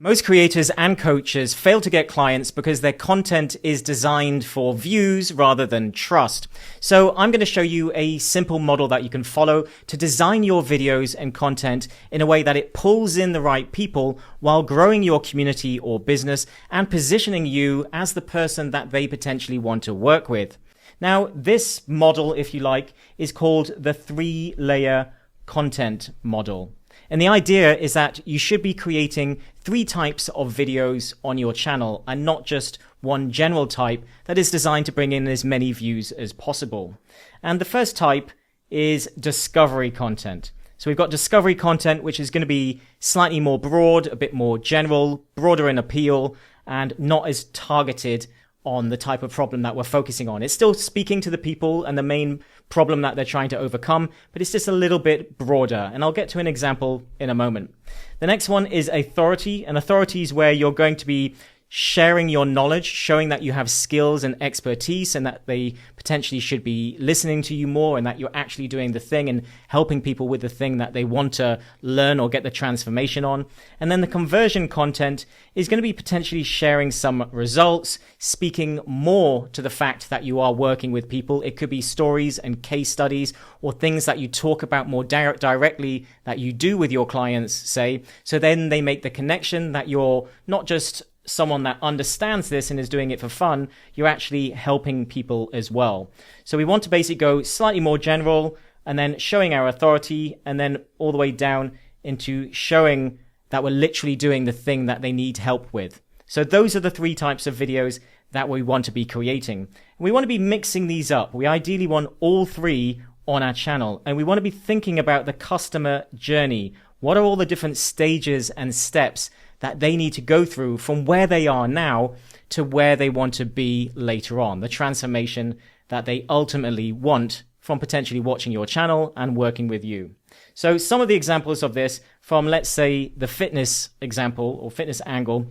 Most creators and coaches fail to get clients because their content is designed for views rather than trust. So I'm going to show you a simple model that you can follow to design your videos and content in a way that it pulls in the right people while growing your community or business and positioning you as the person that they potentially want to work with. Now, this model, if you like, is called the 3-layer content model. And the idea is that you should be creating 3 types of videos on your channel and not just one general type that is designed to bring in as many views as possible. And the first type is discovery content. So we've got discovery content, which is going to be slightly more broad, a bit more general, broader in appeal, and not as targeted on the type of problem that we're focusing on. It's still speaking to the people and the main problem that they're trying to overcome, but it's just a little bit broader. And I'll get to an example in a moment. The next one is authority. And authority is where you're going to be sharing your knowledge, showing that you have skills and expertise and that they potentially should be listening to you more and that you're actually doing the thing and helping people with the thing that they want to learn or get the transformation on. And then the conversion content is going to be potentially sharing some results, speaking more to the fact that you are working with people. It could be stories and case studies or things that you talk about more directly that you do with your clients, say. So then they make the connection that you're not just someone that understands this and is doing it for fun, you're actually helping people as well. So we want to basically go slightly more general and then showing our authority and then all the way down into showing that we're literally doing the thing that they need help with. So those are the 3 types of videos that we want to be creating. And we want to be mixing these up. We ideally want all 3 on our channel, and we want to be thinking about the customer journey. What are all the different stages and steps that they need to go through from where they are now to where they want to be later on, the transformation that they ultimately want from potentially watching your channel and working with you. So some of the examples of this from, let's say, the fitness example or fitness angle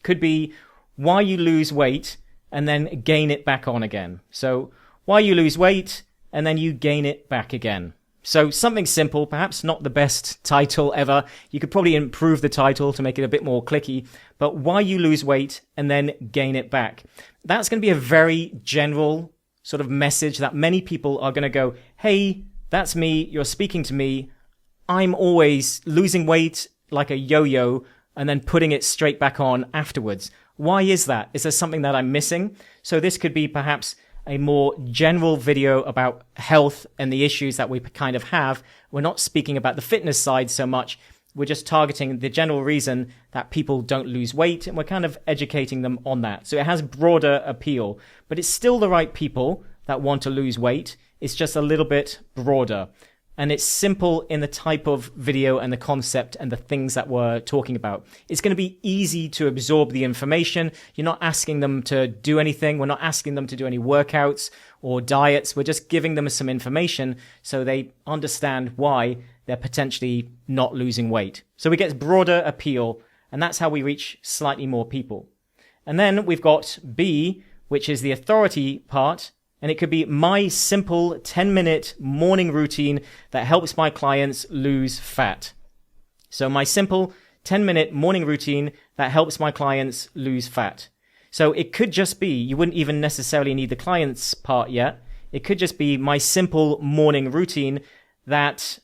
could be why you lose weight and then gain it back on again. So why you lose weight and then you gain it back again. So something simple, perhaps not the best title ever. You could probably improve the title to make it a bit more clicky, but why you lose weight and then gain it back. That's going to be a very general sort of message that many people are going to go, hey, that's me. You're speaking to me. I'm always losing weight like a yo-yo and then putting it straight back on afterwards. Why is that? Is there something that I'm missing? So this could be perhaps a more general video about health and the issues that we kind of have. We're not speaking about the fitness side so much. We're just targeting the general reason that people don't lose weight, and we're kind of educating them on that. So it has broader appeal, but it's still the right people that want to lose weight. It's just a little bit broader. And it's simple in the type of video and the concept and the things that we're talking about. It's going to be easy to absorb the information. You're not asking them to do anything. We're not asking them to do any workouts or diets. We're just giving them some information so they understand why they're potentially not losing weight. So we get broader appeal, and that's how we reach slightly more people. And then we've got B, which is the authority part. And it could be my simple 10-minute morning routine that helps my clients lose fat. So my simple 10-minute morning routine that helps my clients lose fat. So it could just be, you wouldn't even necessarily need the client's part yet. It could just be my simple morning routine that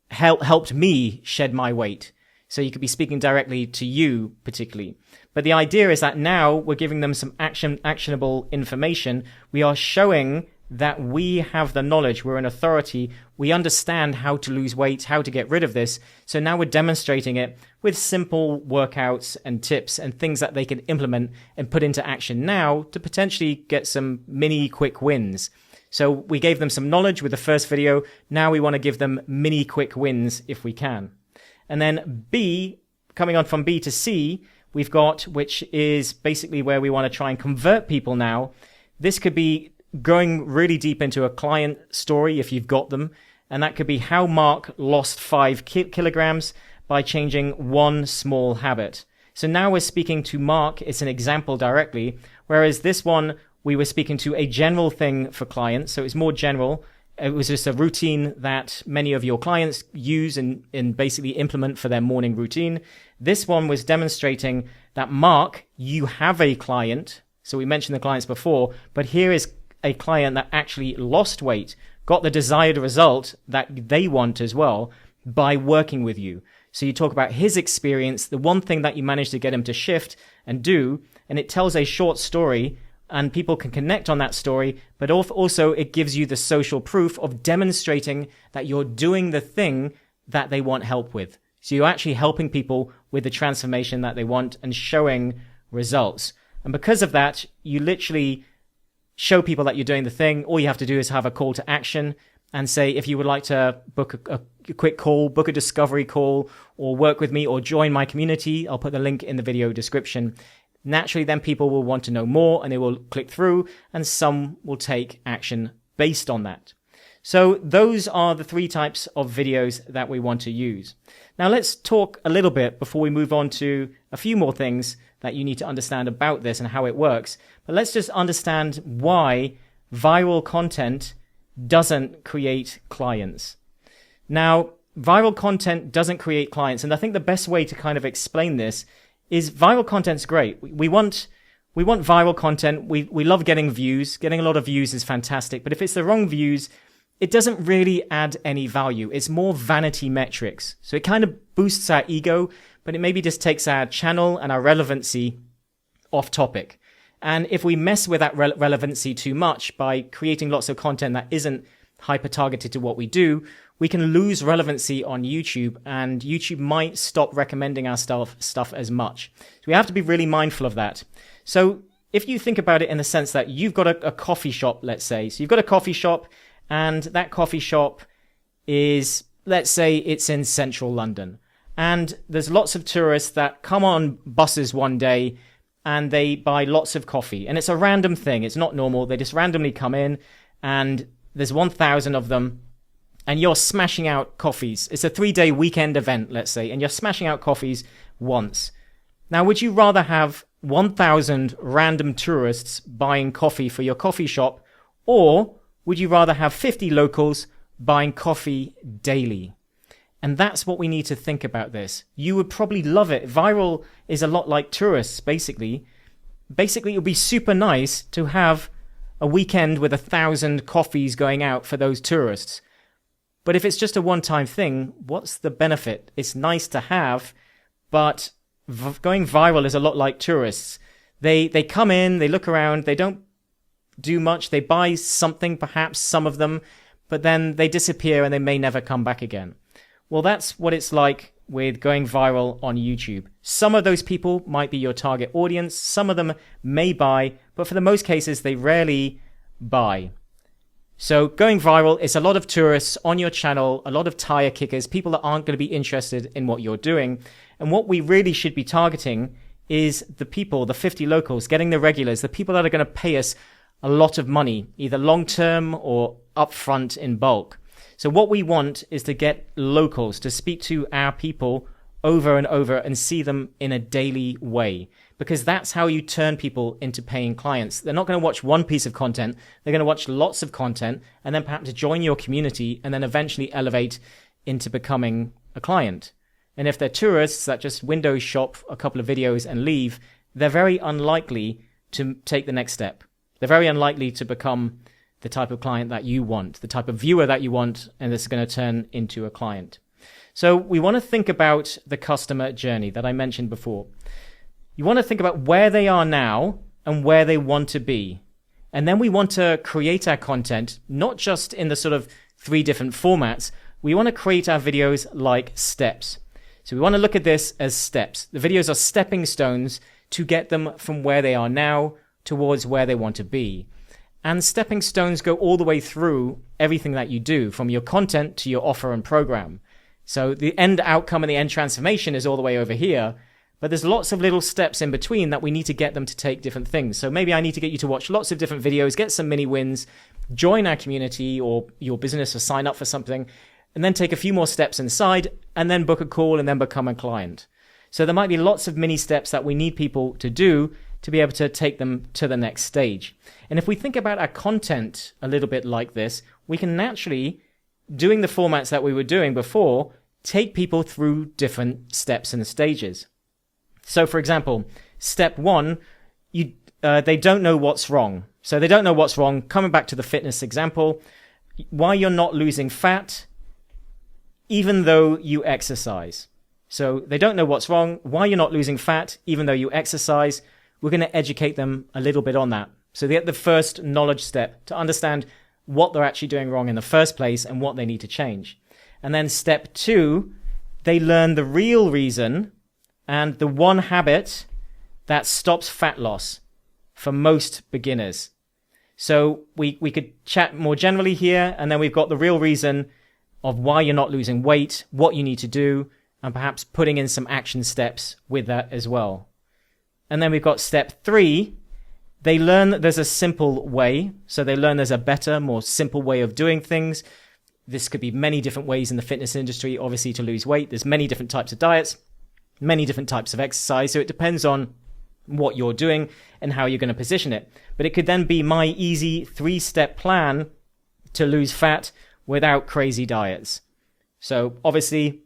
helped me shed my weight. So you could be speaking directly to you particularly. But the idea is that now we're giving them some actionable information. We are showing that we have the knowledge. We're an authority. We understand how to lose weight, how to get rid of this. So now we're demonstrating it with simple workouts and tips and things that they can implement and put into action now to potentially get some mini quick wins. So we gave them some knowledge with the first video. Now we want to give them mini quick wins if we can. And then B, coming on from B to C, we've got, which is basically where we want to try and convert people now. This could be going really deep into a client story if you've got them. And that could be how Mark lost 5 kilograms by changing one small habit. So now we're speaking to Mark. It's an example directly. Whereas this one, we were speaking to a general thing for clients. So it's more general. It was just a routine that many of your clients use and basically implement for their morning routine. This one was demonstrating that, Mark, you have a client. So we mentioned the clients before, but here is a client that actually lost weight, got the desired result that they want as well by working with you. So you talk about his experience, the one thing that you managed to get him to shift and do, and it tells a short story and people can connect on that story, but also it gives you the social proof of demonstrating that you're doing the thing that they want help with. So you're actually helping people with the transformation that they want and showing results. And because of that, you literally show people that you're doing the thing. All you have to do is have a call to action and say, if you would like to book a quick call, book a discovery call, or work with me, or join my community, I'll put the link in the video description. Naturally, then people will want to know more and they will click through, and some will take action based on that. So those are the 3 types of videos that we want to use. Now let's talk a little bit before we move on to a few more things that you need to understand about this and how it works. But let's just understand why viral content doesn't create clients. Now, viral content doesn't create clients, and I think the best way to kind of explain this is viral content's great. We want viral content. We love getting views. Getting a lot of views is fantastic, but if it's the wrong views, it doesn't really add any value. It's more vanity metrics. So it kind of boosts our ego, but it maybe just takes our channel and our relevancy off topic. And if we mess with that relevancy too much by creating lots of content that isn't hyper targeted to what we do, we can lose relevancy on YouTube, and YouTube might stop recommending our stuff as much. So we have to be really mindful of that. So if you think about it in the sense that you've got a coffee shop, let's say. So you've got a coffee shop, and that coffee shop is, let's say it's in central London. And there's lots of tourists that come on buses one day and they buy lots of coffee. And it's a random thing. It's not normal. They just randomly come in and there's 1,000 of them and you're smashing out coffees. It's a 3-day weekend event, let's say, and you're smashing out coffees once. Now, would you rather have 1,000 random tourists buying coffee for your coffee shop, or would you rather have 50 locals buying coffee daily? And that's what we need to think about this. You would probably love it. Viral is a lot like tourists, basically. Basically, it would be super nice to have a weekend with 1,000 coffees going out for those tourists. But if it's just a one-time thing, what's the benefit? It's nice to have, but going viral is a lot like tourists. They come in, they look around, they don't do much, they buy something, perhaps some of them, but then they disappear and they may never come back again. Well, that's what it's like with going viral on YouTube. Some of those people might be your target audience, some of them may buy, but for the most cases, they rarely buy. So going viral is a lot of tourists on your channel, a lot of tire kickers, people that aren't going to be interested in what you're doing. And what we really should be targeting is the people, the 50 locals, getting the regulars, the people that are going to pay us a lot of money, either long-term or upfront in bulk. So what we want is to get locals to speak to our people over and over and see them in a daily way, because that's how you turn people into paying clients. They're not going to watch one piece of content. They're going to watch lots of content and then perhaps join your community and then eventually elevate into becoming a client. And if they're tourists that just window shop a couple of videos and leave, they're very unlikely to take the next step. They're very unlikely to become the type of client that you want, the type of viewer that you want, and this is going to turn into a client. So we want to think about the customer journey that I mentioned before. You want to think about where they are now and where they want to be. And then we want to create our content, not just in the sort of 3 different formats. We want to create our videos like steps. So we want to look at this as steps. The videos are stepping stones to get them from where they are now towards where they want to be. And stepping stones go all the way through everything that you do, from your content to your offer and program. So the end outcome and the end transformation is all the way over here, but there's lots of little steps in between that we need to get them to take different things. So maybe I need to get you to watch lots of different videos, get some mini wins, join our community or your business or sign up for something, and then take a few more steps inside and then book a call and then become a client. So there might be lots of mini steps that we need people to do to be able to take them to the next stage. And if we think about our content a little bit like this, we can naturally, doing the formats that we were doing before, take people through different steps and stages. So for example, step one, they don't know what's wrong. So they don't know what's wrong. Coming back to the fitness example, why you're not losing fat even though you exercise. So they don't know what's wrong, why you're not losing fat even though you exercise. We're going to educate them a little bit on that. So they get the first knowledge step to understand what they're actually doing wrong in the first place and what they need to change. And then step two, they learn the real reason and the one habit that stops fat loss for most beginners. So we could chat more generally here, and then we've got the real reason of why you're not losing weight, what you need to do, and perhaps putting in some action steps with that as well. And then we've got step three. They learn that there's a simple way. So they learn there's a better, more simple way of doing things. This could be many different ways in the fitness industry, obviously, to lose weight. There's many different types of diets, many different types of exercise. So it depends on what you're doing and how you're going to position it. But it could then be my easy 3-step plan to lose fat without crazy diets. So obviously,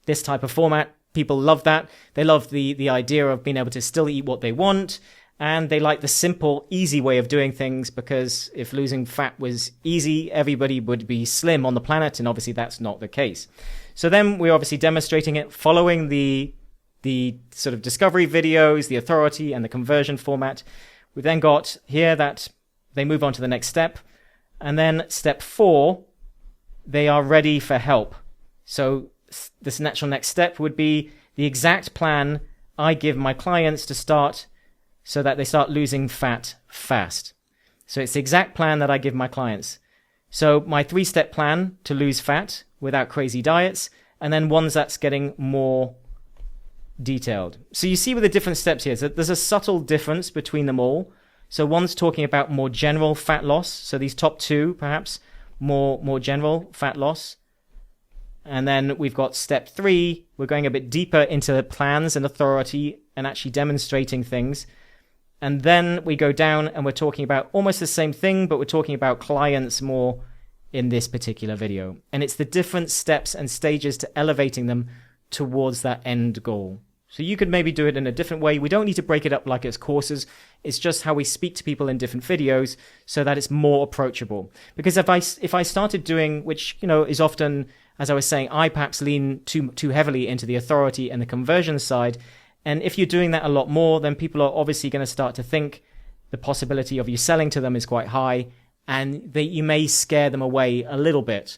this type of format, people love that. They love the idea of being able to still eat what they want. And they like the simple, easy way of doing things, because if losing fat was easy, everybody would be slim on the planet. And obviously that's not the case. So then we're obviously demonstrating it following the sort of discovery videos, the authority and the conversion format. We've then got here that they move on to the next step. And then step 4, they are ready for help. So this natural next step would be the exact plan I give my clients to start so that they start losing fat fast. So it's the exact plan that I give my clients. So my 3-step plan to lose fat without crazy diets, and then ones that's getting more detailed. So you see with the different steps here, so there's a subtle difference between them all. So one's talking about more general fat loss. So these top 2, perhaps, more general fat loss. And then we've got step 3. We're going a bit deeper into the plans and authority and actually demonstrating things. And then we go down and we're talking about almost the same thing, but we're talking about clients more in this particular video. And it's the different steps and stages to elevating them towards that end goal. So you could maybe do it in a different way. We don't need to break it up like it's courses. It's just how we speak to people in different videos so that it's more approachable. Because if I started doing, which, is often, as I was saying, I perhaps lean too heavily into the authority and the conversion side. And if you're doing that a lot more, then people are obviously going to start to think the possibility of you selling to them is quite high, and you may scare them away a little bit.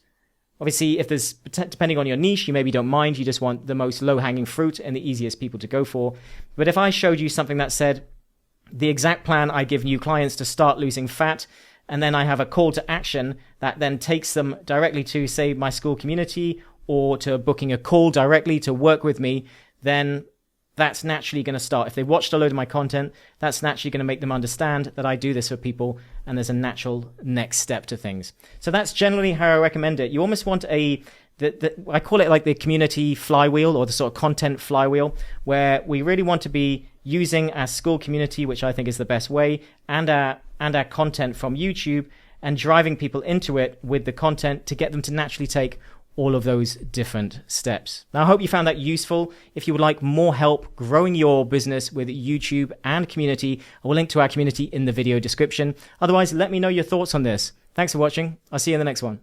Obviously, if there's, depending on your niche, you maybe don't mind, you just want the most low-hanging fruit and the easiest people to go for. But if I showed you something that said, the exact plan I give new clients to start losing fat, and then I have a call to action that then takes them directly to, say, my school community, or to booking a call directly to work with me, then that's naturally going to start. If they watched a load of my content, that's naturally going to make them understand that I do this for people, and there's a natural next step to things. So that's generally how I recommend it. You almost want I call it like the community flywheel, or the sort of content flywheel, where we really want to be using our school community, which I think is the best way, and our content from YouTube, and driving people into it with the content to get them to naturally take all of those different steps. Now, I hope you found that useful. If you would like more help growing your business with YouTube and community, I will link to our community in the video description. Otherwise, let me know your thoughts on this. Thanks for watching. I'll see you in the next one.